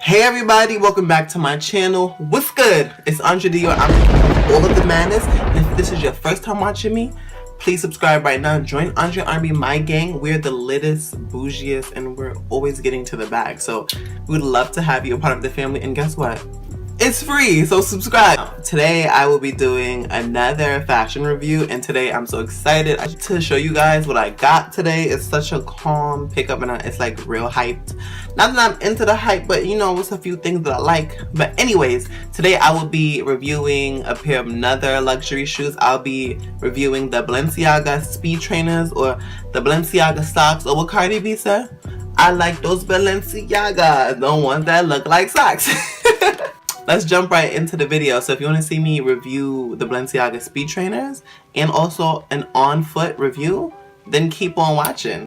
Hey everybody, welcome back to my channel. What's good? It's Andre Dior. I'm all of the madness. And if this is your first time watching me, please subscribe right now. Join Andre Army, my gang. We're the littest, bougiest, and we're always getting to the bag. So we would love to have you a part of the family. And guess what? It's free, so subscribe. Today I will be doing another fashion review, and today I'm so excited to show you guys what I got today. It's such a calm pickup and it's like real hyped. Not that I'm into the hype, but you know, it's a few things that I like. But anyways, today I will be reviewing a pair of another luxury shoes. I'll be reviewing the Balenciaga speed trainers, or the Balenciaga socks, or what Cardi B said. I like those Balenciagas, the ones that look like socks. Let's jump right into the video. So if you want to see me review the Balenciaga speed trainers and also an on-foot review, then keep on watching.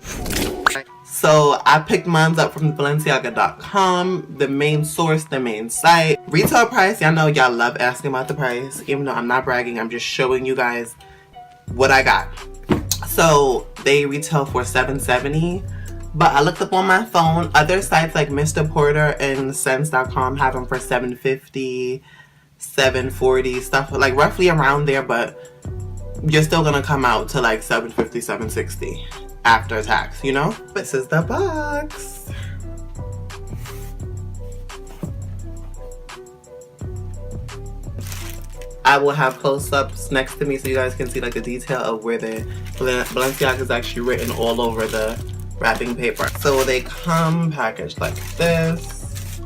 So I picked mine up from Balenciaga.com, the main source, the main site. Retail price, y'all know y'all love asking about the price. Even though I'm not bragging, I'm just showing you guys what I got. So they retail for $770. But I looked up on my phone, other sites like Mr. Porter and Sense.com have them for $750, $740, stuff like roughly around there, but you're still gonna come out to like $750, $760 after tax, you know? This is the box. I will have close-ups next to me so you guys can see like the detail of where the Balenciaga is actually written all over the wrapping paper. So they come packaged like this,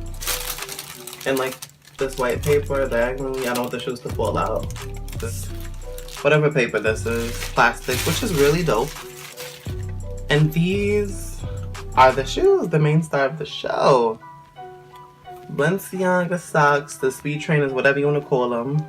and like this white paper diagonally. I don't want the shoes to fall out. This whatever paper this is, plastic, which is really dope. And these are the shoes, the main star of the show. Balenciaga socks, the speed trainers, whatever you want to call them.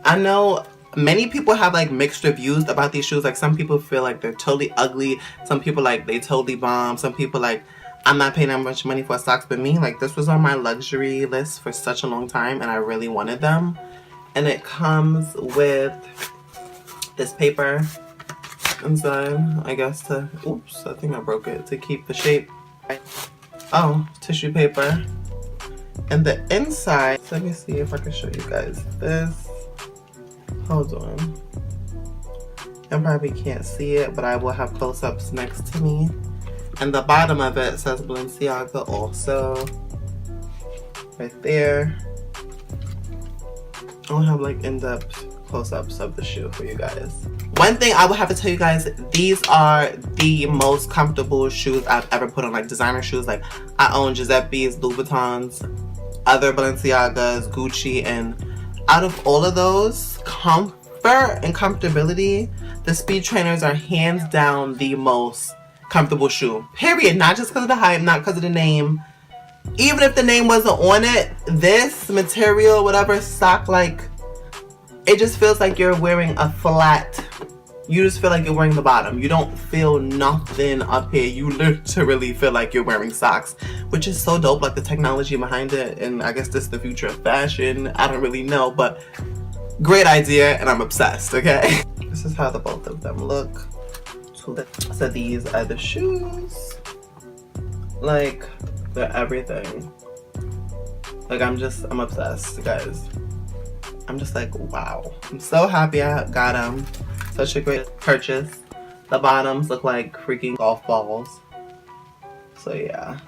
I know many people have like mixed reviews about these shoes. Like some people feel like they're totally ugly. Some people like they totally bomb. Some people like, I'm not paying that much money for socks. But me, like, this was on my luxury list for such a long time and I really wanted them. And it comes with this paper inside, I guess, to, oops, I think I broke it, to keep the shape. Oh, tissue paper. And the inside, let me see if I can show you guys this. Hold on. I probably can't see it, but I will have close-ups next to me. And the bottom of it says Balenciaga also. Right there. I'll have like in-depth close-ups of the shoe for you guys. One thing I will have to tell you guys, these are the most comfortable shoes I've ever put on, like designer shoes. Like I own Giuseppe's, Louis Vuitton's, other Balenciagas, Gucci, and out of all of those, comfort and comfortability, the speed trainers are hands down the most comfortable shoe. Period. Not just because of the hype, not because of the name. Even if the name wasn't on it, this material, whatever sock, like, it just feels like you're wearing a flat. You just feel like you're wearing the bottom. You don't feel nothing up here. You literally feel like you're wearing socks, which is so dope, like the technology behind it. And I guess this is the future of fashion. I don't really know, but great idea and I'm obsessed, okay? This is how the both of them look. So these are the shoes. Like, they're everything. Like, I'm obsessed, guys. I'm just like, wow. I'm so happy I got them. Such a great purchase. The bottoms look like freaking golf balls. So yeah,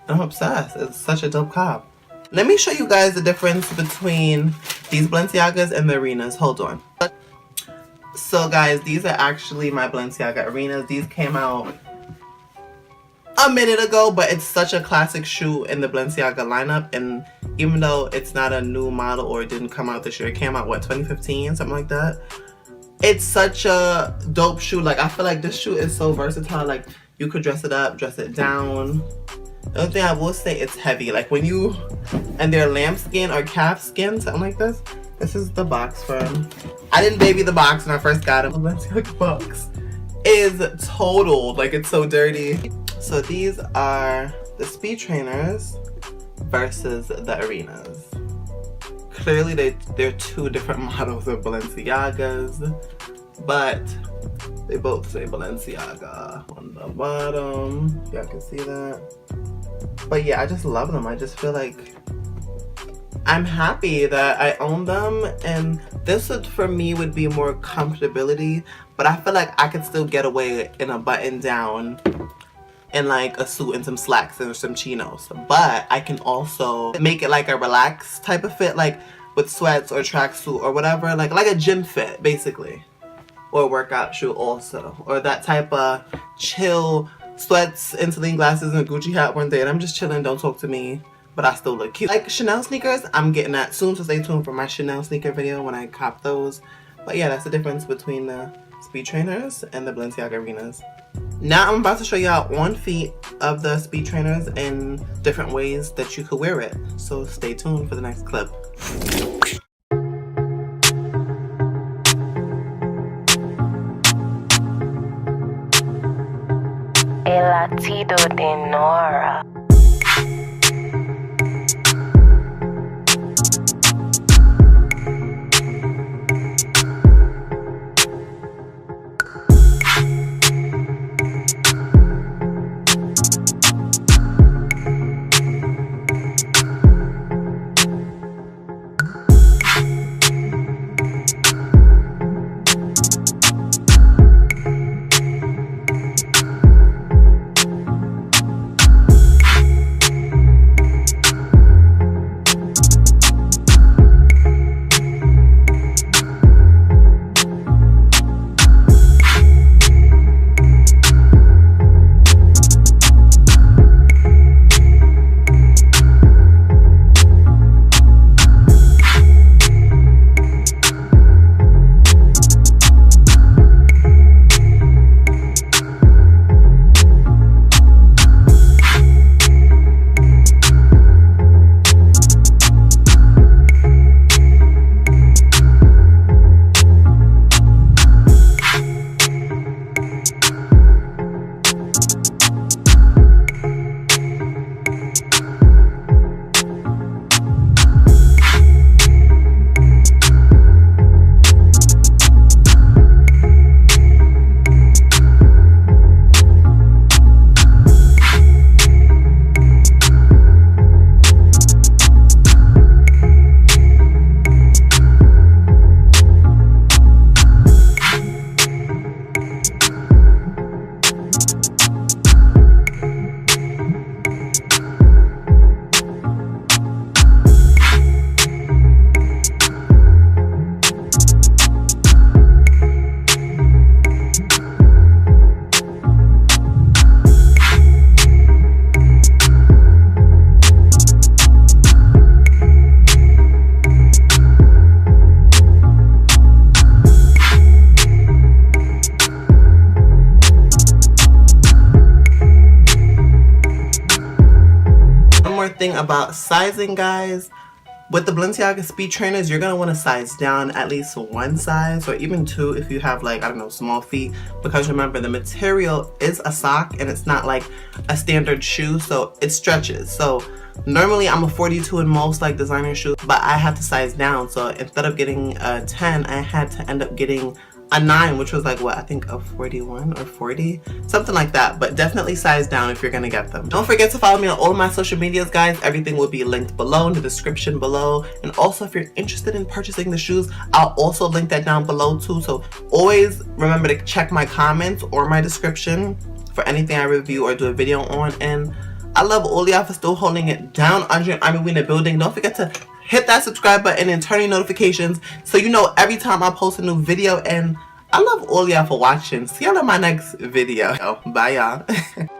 I'm obsessed. It's such a dope cop. Let me show you guys the difference between these Balenciagas and the Arenas. Hold on. So guys, these are actually my Balenciaga Arenas. These came out a minute ago, but it's such a classic shoe in the Balenciaga lineup. And even though it's not a new model or it didn't come out this year, it came out, what, 2015, something like that? It's such a dope shoe. Like, I feel like this shoe is so versatile. Like, you could dress it up, dress it down. The only thing I will say, it's heavy. Like, when you, and they're lambskin or calf skin, something like this. This is the box from, I didn't baby the box when I first got it. The Balenciaga box is totaled. Like, it's so dirty. So these are the speed trainers versus the Arenas. Clearly they're two different models of Balenciagas, but they both say Balenciaga on the bottom. Y'all can see that. But yeah, I just love them. I just feel like I'm happy that I own them, and this would for me would be more comfortability, but I feel like I could still get away in a button down and like a suit and some slacks and some chinos, but I can also make it like a relaxed type of fit, like with sweats or tracksuit or whatever, like a gym fit basically, or a workout shoe also, or that type of chill sweats, insulin glasses, and a Gucci hat one day and I'm just chilling, don't talk to me, but I still look cute. Like Chanel sneakers, I'm getting that soon, so stay tuned for my Chanel sneaker video when I cop those. But yeah, that's the difference between the speed trainers and the Balenciaga arenas. Now I'm about to show y'all on feet of the speed trainers in different ways that you could wear it. So stay tuned for the next clip. El latido de Nora. Thing about sizing, guys, with the Balenciaga speed trainers, you're gonna want to size down at least one size or even two if you have, like, I don't know, small feet, because remember the material is a sock and it's not like a standard shoe, so it stretches. So normally I'm a 42 in most like designer shoes, but I had to size down, so instead of getting a 10 I had to end up getting a 9, which was like, what, I think a 41 or 40, something like that. But definitely size down if you're gonna get them. Don't forget to follow me on all of my social medias, guys. Everything will be linked below in the description below, and also if you're interested in purchasing the shoes, I'll also link that down below too. So always remember to check my comments or my description for anything I review or do a video on. And I love all y'all for still holding it down under Imovie in the building. Don't forget to hit that subscribe button and turn on notifications so you know every time I post a new video. And I love all y'all for watching. See y'all in my next video. Bye y'all.